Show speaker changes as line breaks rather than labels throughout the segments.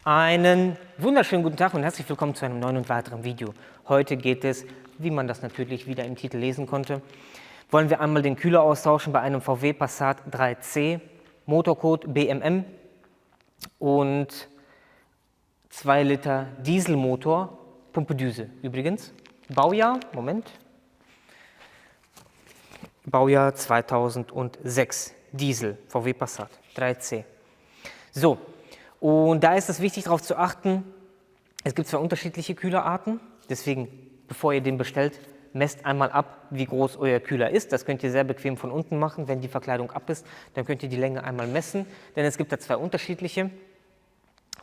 Einen wunderschönen guten Tag und herzlich willkommen zu einem neuen und weiteren Video. Heute geht es, wie man das natürlich wieder im Titel lesen konnte, wollen wir einmal den Kühler austauschen bei einem VW Passat 3C, Motorcode BMM und 2 Liter Dieselmotor, Pumpe Düse übrigens. Baujahr, Baujahr 2006, Diesel, VW Passat 3C. So. Und da ist es wichtig darauf zu achten, es gibt 2 unterschiedliche Kühlerarten, deswegen, bevor ihr den bestellt, messt einmal ab, wie groß euer Kühler ist. Das könnt ihr sehr bequem von unten machen, wenn die Verkleidung ab ist, dann könnt ihr die Länge einmal messen, denn es gibt da 2 unterschiedliche.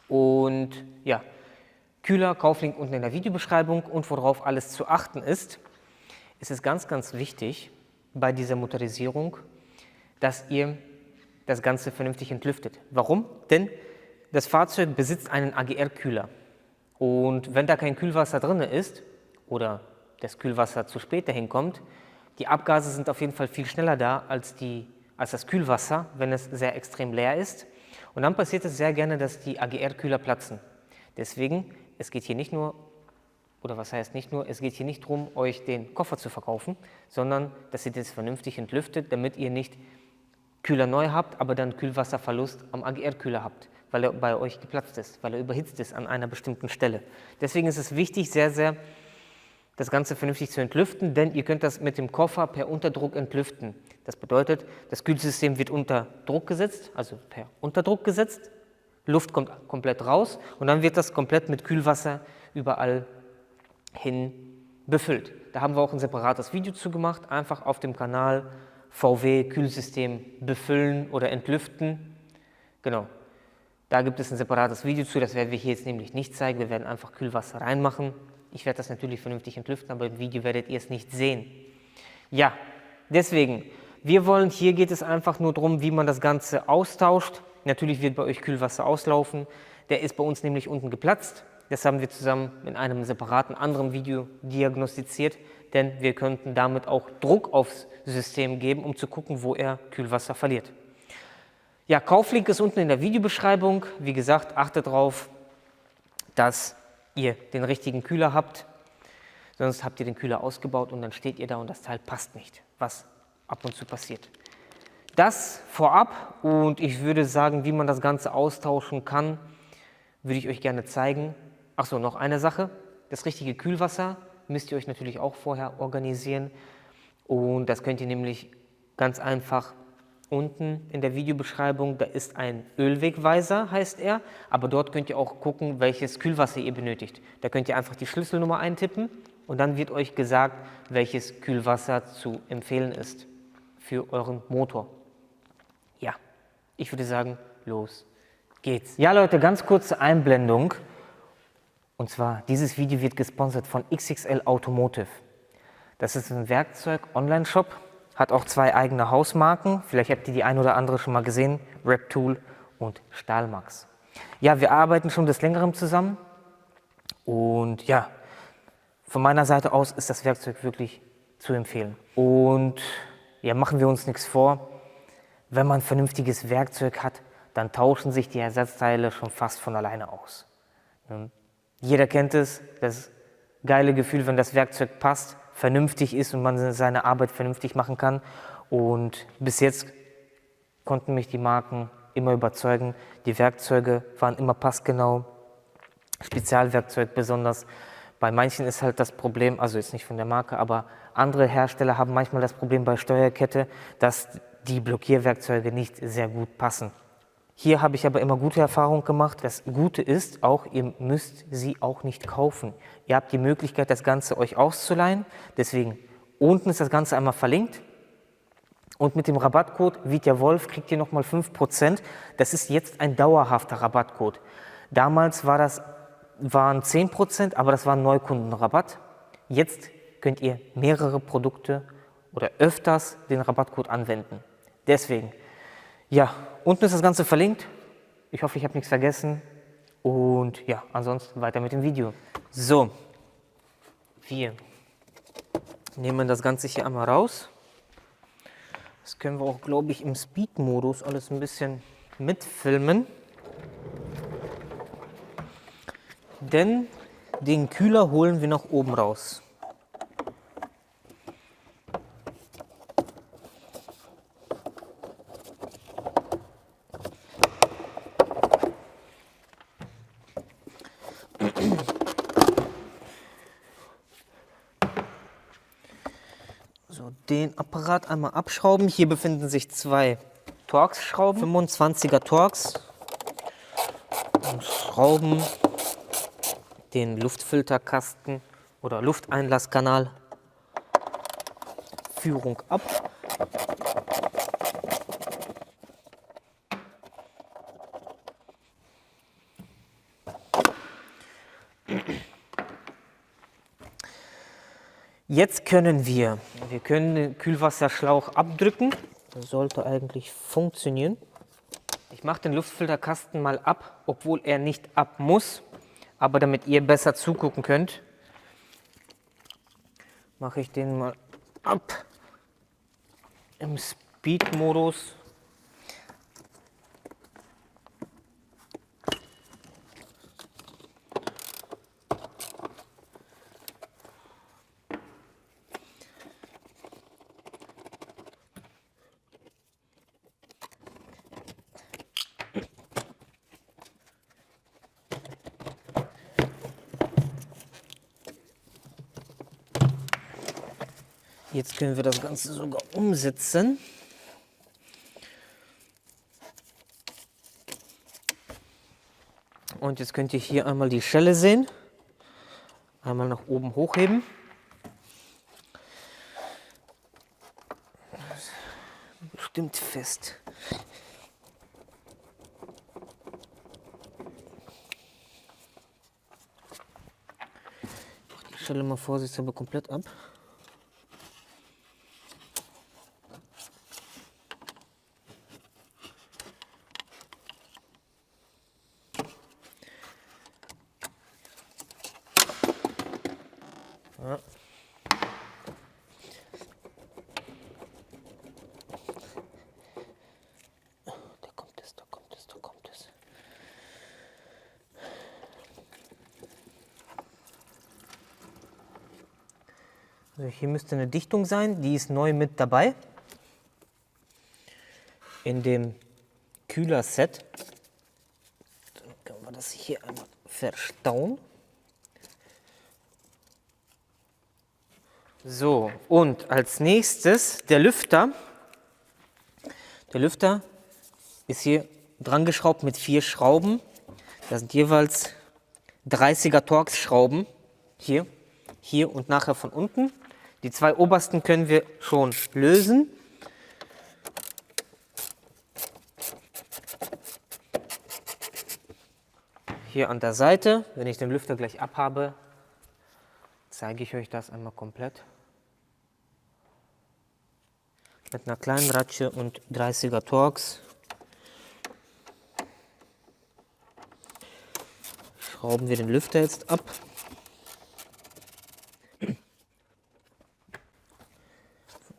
Und ja, Kühler, Kauflink unten in der Videobeschreibung und worauf alles zu achten ist, ist es ganz, ganz wichtig bei dieser Motorisierung, dass ihr das Ganze vernünftig entlüftet. Warum? Denn das Fahrzeug besitzt einen AGR-Kühler und wenn da kein Kühlwasser drin ist oder das Kühlwasser zu spät dahin kommt, die Abgase sind auf jeden Fall viel schneller da als das Kühlwasser, wenn es sehr extrem leer ist. Und dann passiert es sehr gerne, dass die AGR-Kühler platzen. Deswegen, es geht hier nicht nur, oder was heißt nicht nur, es geht hier nicht darum, euch den Koffer zu verkaufen, sondern dass ihr das vernünftig entlüftet, damit ihr nicht Kühler neu habt, aber dann Kühlwasserverlust am AGR-Kühler habt, weil er bei euch geplatzt ist, weil er überhitzt ist an einer bestimmten Stelle. Deswegen ist es wichtig, sehr, das Ganze vernünftig zu entlüften, denn ihr könnt das mit dem Koffer per Unterdruck entlüften. Das bedeutet, das Kühlsystem wird unter Druck gesetzt, also per Unterdruck gesetzt, Luft kommt komplett raus und dann wird das komplett mit Kühlwasser überall hin befüllt. Da haben wir auch ein separates Video zu gemacht, einfach auf dem Kanal VW Kühlsystem befüllen oder entlüften. Genau, da gibt es ein separates Video zu, das werden wir hier jetzt nämlich nicht zeigen, wir werden einfach Kühlwasser reinmachen. Ich werde das natürlich vernünftig entlüften, aber im Video werdet ihr es nicht sehen. Ja, deswegen, hier geht es einfach nur darum, wie man das Ganze austauscht. Natürlich wird bei euch Kühlwasser auslaufen, der ist bei uns nämlich unten geplatzt. Das haben wir zusammen in einem separaten anderen Video diagnostiziert, denn wir könnten damit auch Druck aufs System geben, um zu gucken, wo er Kühlwasser verliert. Ja, Kauflink ist unten in der Videobeschreibung. Wie gesagt, achtet darauf, dass ihr den richtigen Kühler habt, sonst habt ihr den Kühler ausgebaut und dann steht ihr da und das Teil passt nicht, was ab und zu passiert. Das vorab und ich würde sagen, wie man das Ganze austauschen kann, würde ich euch gerne zeigen. Achso, noch eine Sache, das richtige Kühlwasser müsst ihr euch natürlich auch vorher organisieren und das könnt ihr nämlich ganz einfach unten in der Videobeschreibung, da ist ein Ölwegweiser, heißt er, aber dort könnt ihr auch gucken, welches Kühlwasser ihr benötigt. Da könnt ihr einfach die Schlüsselnummer eintippen und dann wird euch gesagt, welches Kühlwasser zu empfehlen ist für euren Motor. Ja, ich würde sagen, los geht's. Ja Leute, ganz kurze Einblendung. Und zwar, dieses Video wird gesponsert von XXL Automotive. Das ist ein Werkzeug-Online-Shop, hat auch 2 eigene Hausmarken. Vielleicht habt ihr die ein oder andere schon mal gesehen, Reptool und Stahlmax. Ja, wir arbeiten schon des Längeren zusammen. Und ja, von meiner Seite aus ist das Werkzeug wirklich zu empfehlen. Und ja, machen wir uns nichts vor. Wenn man ein vernünftiges Werkzeug hat, dann tauschen sich die Ersatzteile schon fast von alleine aus. Jeder kennt es, das geile Gefühl, wenn das Werkzeug passt, vernünftig ist und man seine Arbeit vernünftig machen kann. Und bis jetzt konnten mich die Marken immer überzeugen. Die Werkzeuge waren immer passgenau, Spezialwerkzeug besonders. Bei manchen ist halt das Problem, also jetzt nicht von der Marke, aber andere Hersteller haben manchmal das Problem bei Steuerkette, dass die Blockierwerkzeuge nicht sehr gut passen. Hier habe ich aber immer gute Erfahrungen gemacht. Das Gute ist auch, ihr müsst sie auch nicht kaufen. Ihr habt die Möglichkeit, das Ganze euch auszuleihen. Deswegen, unten ist das Ganze einmal verlinkt. Und mit dem Rabattcode VITYAWOLF kriegt ihr nochmal 5%. Das ist jetzt ein dauerhafter Rabattcode. Damals waren 10%, aber das war ein Neukundenrabatt. Jetzt könnt ihr mehrere Produkte oder öfters den Rabattcode anwenden. Deswegen, ja, unten ist das Ganze verlinkt. Ich hoffe, ich habe nichts vergessen. Und ja, ansonsten weiter mit dem Video. So, wir nehmen das Ganze hier einmal raus. Das können wir auch, glaube ich, im Speed-Modus alles ein bisschen mitfilmen. denn den Kühler holen wir nach oben raus. So, den Apparat einmal abschrauben. Hier befinden sich zwei Torx-Schrauben, 25er Torx. Und schrauben den Luftfilterkasten oder Lufteinlasskanal Führung ab. Jetzt können wir den Kühlwasserschlauch abdrücken. Das sollte eigentlich funktionieren. Ich mache den Luftfilterkasten mal ab, obwohl er nicht ab muss. Aber damit ihr besser zugucken könnt, mache ich den mal ab im Speed-Modus. Jetzt können wir das Ganze sogar umsetzen. Und jetzt könnt ihr hier einmal die Schelle sehen. Einmal nach oben hochheben. Bestimmt fest. Ich mache die Schelle mal vorsichtshalber komplett ab. Ja. Da kommt es, da kommt es, da kommt es. Also hier müsste eine Dichtung sein, die ist neu mit dabei. In dem Kühler-Set. Dann können wir das hier einmal verstauen. So, und als nächstes der Lüfter. Der Lüfter ist hier dran geschraubt mit 4 Schrauben. Das sind jeweils 30er Torx Schrauben. Hier und nachher von unten. Die 2 obersten können wir schon lösen. Hier an der Seite, wenn ich den Lüfter gleich abhabe, zeige ich euch das einmal komplett. Mit einer kleinen Ratsche und 30er Torx. Schrauben wir den Lüfter jetzt ab.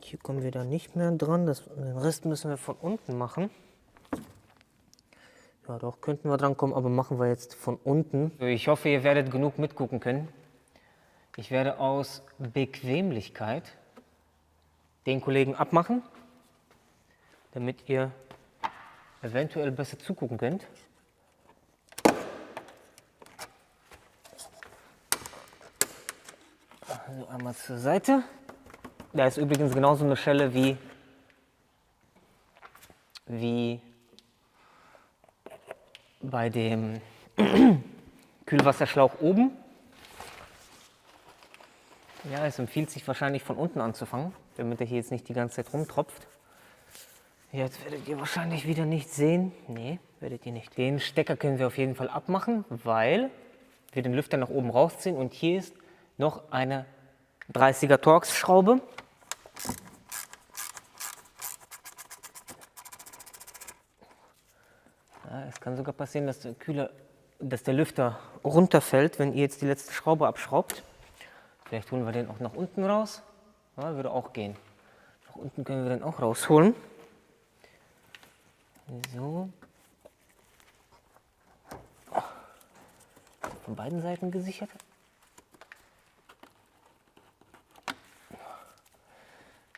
Hier kommen wir dann nicht mehr dran. Den Rest müssen wir von unten machen. Ja, doch könnten wir dran kommen, aber machen wir jetzt von unten. Ich hoffe, ihr werdet genug mitgucken können. Ich werde aus Bequemlichkeit den Kollegen abmachen, damit ihr eventuell besser zugucken könnt. Also einmal zur Seite. Da ist übrigens genauso eine Schelle wie bei dem Kühlwasserschlauch oben. Ja, es empfiehlt sich wahrscheinlich von unten anzufangen, damit er hier jetzt nicht die ganze Zeit rumtropft. Jetzt werdet ihr wahrscheinlich wieder nicht sehen. Nee, werdet ihr nicht. Den Stecker können wir auf jeden Fall abmachen, weil wir den Lüfter nach oben rausziehen und hier ist noch eine 30er Torx Schraube. Ja, es kann sogar passieren, dass der Lüfter runterfällt, wenn ihr jetzt die letzte Schraube abschraubt. Vielleicht holen wir den auch nach unten raus. Ja, würde auch gehen. Nach unten können wir den auch rausholen. So. von beiden Seiten gesichert?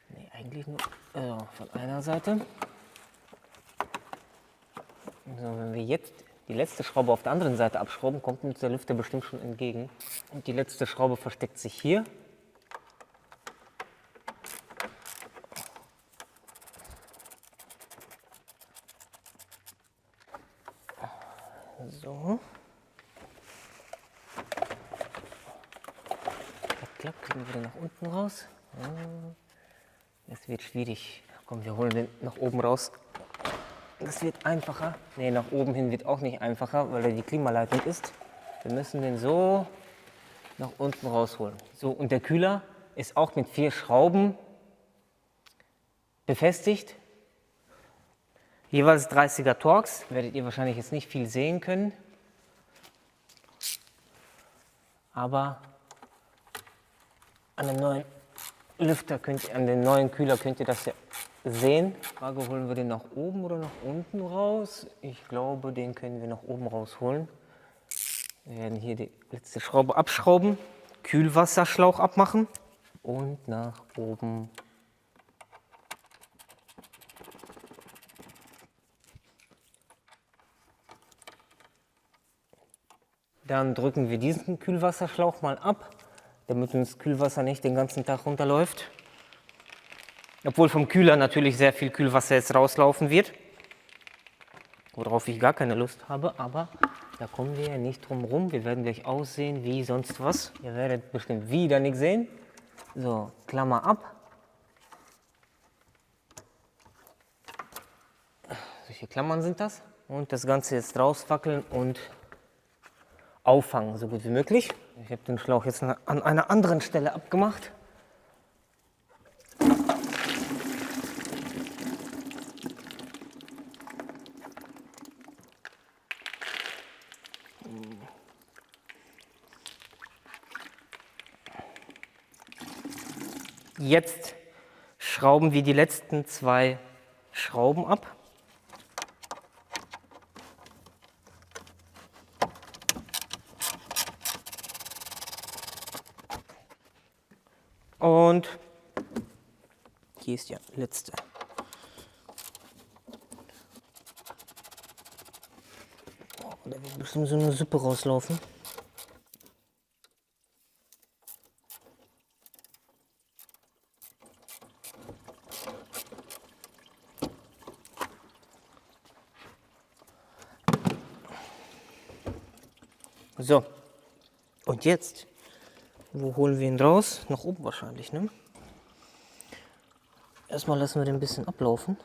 Nee, eigentlich nur von einer Seite. So, wenn wir jetzt die letzte Schraube auf der anderen Seite abschrauben, kommt uns der Lüfter bestimmt schon entgegen. Und die letzte Schraube versteckt sich hier. So. Klapp, kriegen wir den nach unten raus. Das wird schwierig. Komm, wir holen den nach oben raus. Das wird einfacher. Ne, nach oben hin wird auch nicht einfacher, weil er die Klimaleitung ist. Wir müssen den so nach unten rausholen. So, und der Kühler ist auch mit 4 Schrauben befestigt. Jeweils 30er Torx. Werdet ihr wahrscheinlich jetzt nicht viel sehen können. Aber an dem neuen Lüfter an den neuen Kühler könnt ihr das ja sehen. Frage, holen wir den nach oben oder nach unten raus? Ich glaube, den können wir nach oben rausholen. Wir werden hier die letzte Schraube abschrauben, Kühlwasserschlauch abmachen und nach oben. Dann drücken wir diesen Kühlwasserschlauch mal ab, damit uns Kühlwasser nicht den ganzen Tag runterläuft. Obwohl vom Kühler natürlich sehr viel Kühlwasser jetzt rauslaufen wird, worauf ich gar keine Lust habe, aber da kommen wir ja nicht drum rum. Wir werden gleich aussehen wie sonst was. Ihr werdet bestimmt wieder nichts sehen. So, Klammer ab. Solche Klammern sind das. Und das Ganze jetzt rauswackeln und auffangen, so gut wie möglich. Ich habe den Schlauch jetzt an einer anderen Stelle abgemacht. Jetzt schrauben wir die letzten 2 Schrauben ab. Und hier ist ja letzte. Oh, da wird bestimmt so eine Suppe rauslaufen. So, und jetzt, wo holen wir ihn raus? Nach oben wahrscheinlich, ne? Erstmal lassen wir den ein bisschen ablaufen.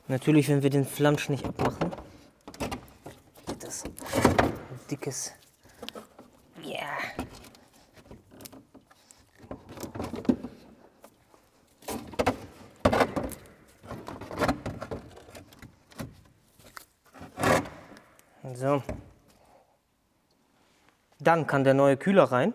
Natürlich, wenn wir den Flansch nicht abmachen, wird das ein dickes. Ja. So. Dann kann der neue Kühler rein.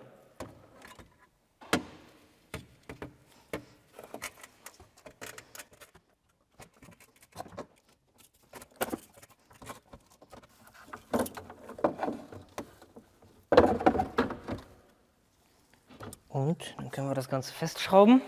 Und dann können wir das Ganze festschrauben.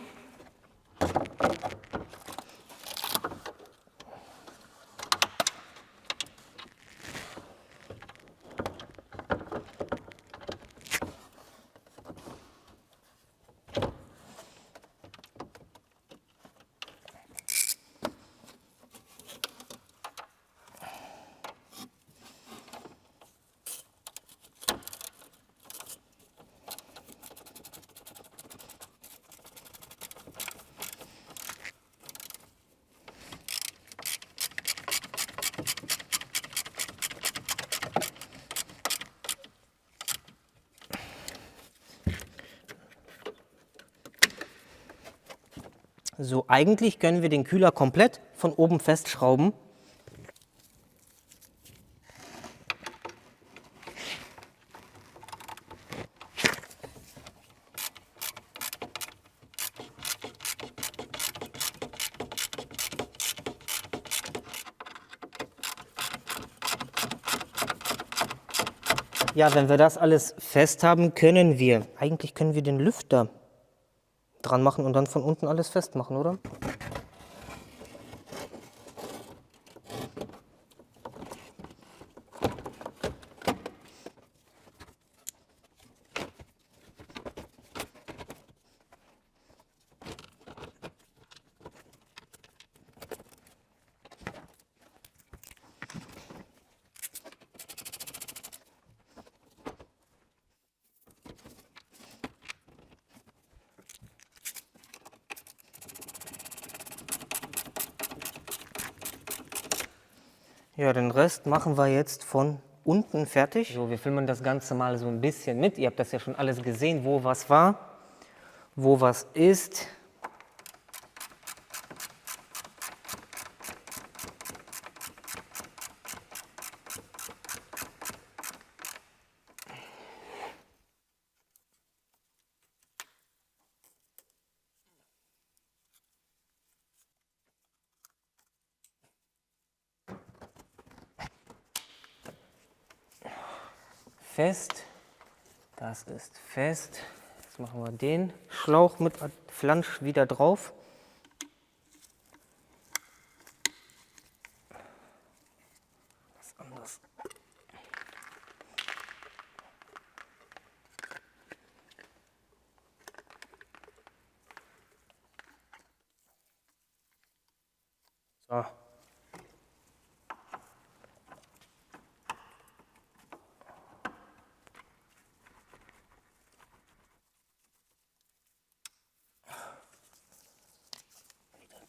So, eigentlich können wir den Kühler komplett von oben festschrauben. Ja, wenn wir das alles fest haben, können wir den Lüfter dran machen und dann von unten alles festmachen, oder? Ja, den Rest machen wir jetzt von unten fertig. So, wir filmen das Ganze mal so ein bisschen mit. Ihr habt das ja schon alles gesehen, wo was war, wo was ist. Fest, das ist fest. Jetzt machen wir den Schlauch mit Flansch wieder drauf. Was anderes. So.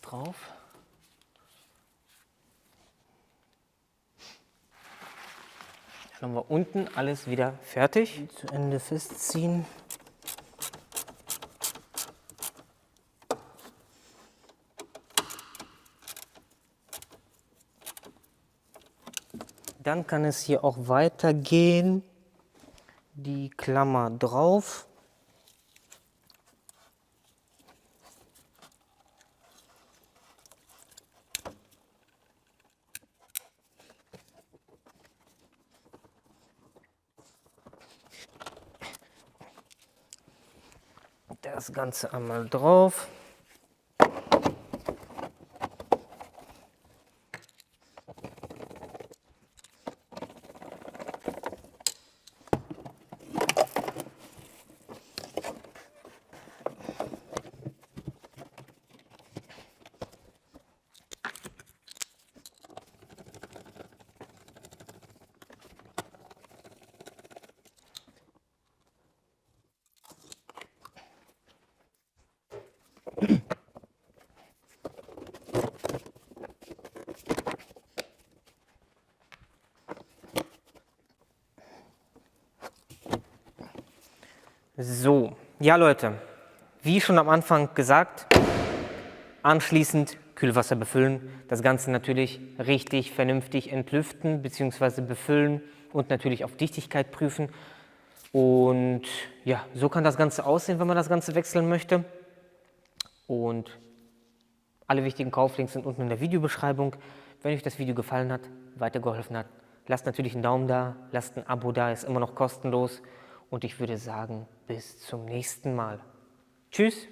Drauf. Dann haben wir unten alles wieder fertig. Zu Ende festziehen. Dann kann es hier auch weitergehen. Die Klammer drauf. Das Ganze einmal drauf. So, ja Leute, wie schon am Anfang gesagt, anschließend Kühlwasser befüllen, das Ganze natürlich richtig vernünftig entlüften bzw. befüllen und natürlich auf Dichtigkeit prüfen. Und ja, so kann das Ganze aussehen, wenn man das Ganze wechseln möchte. Und alle wichtigen Kauflinks sind unten in der Videobeschreibung. Wenn euch das Video gefallen hat, weitergeholfen hat, lasst natürlich einen Daumen da, lasst ein Abo da, ist immer noch kostenlos. Und ich würde sagen, bis zum nächsten Mal. Tschüss!